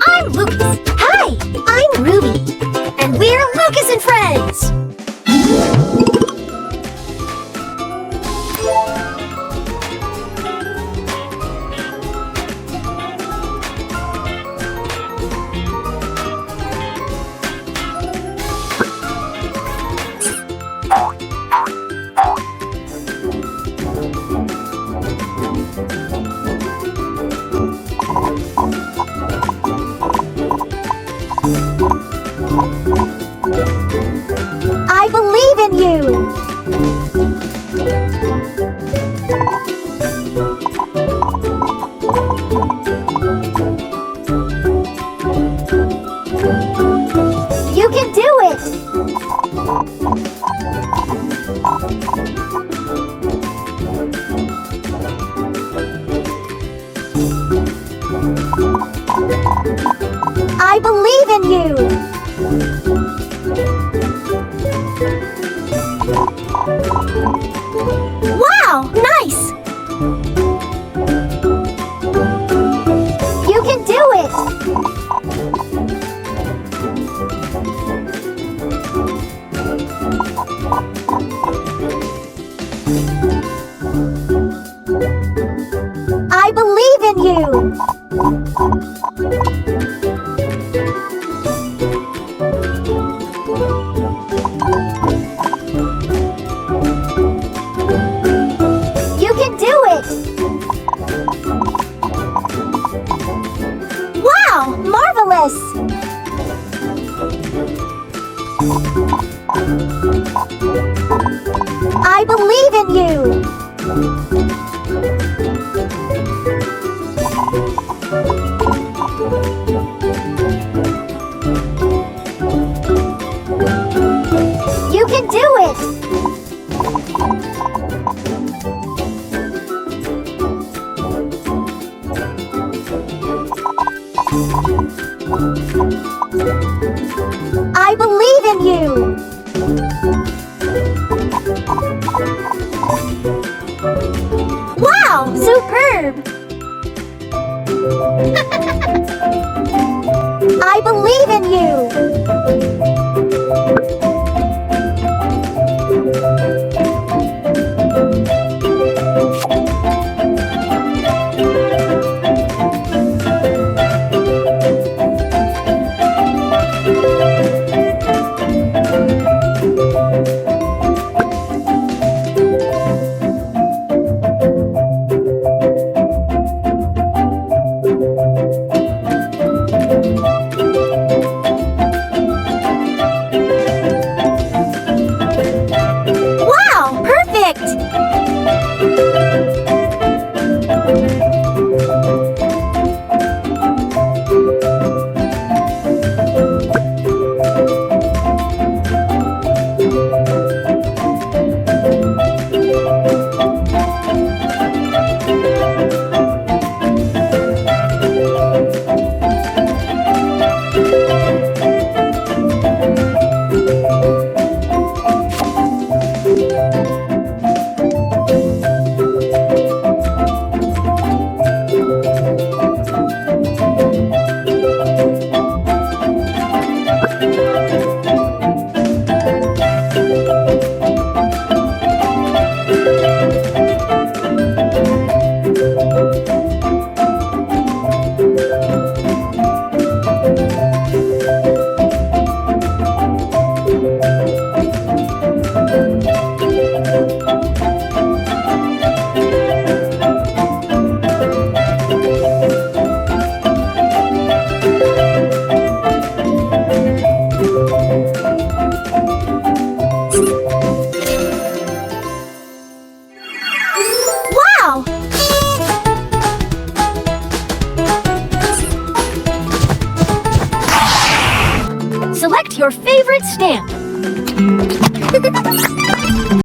I'm Lucas. Hi, I'm Ruby. And we're Lucas and Friends. I believe in you! You can do it! I believe in you! Wow, nice! You can do it! I believe in you! You can do it! Wow! Marvelous! I believe in you! You can do it! I believe in you! Wow! Superb! I believe in you! Wow! Perfect! Wow! Select your favorite stamp.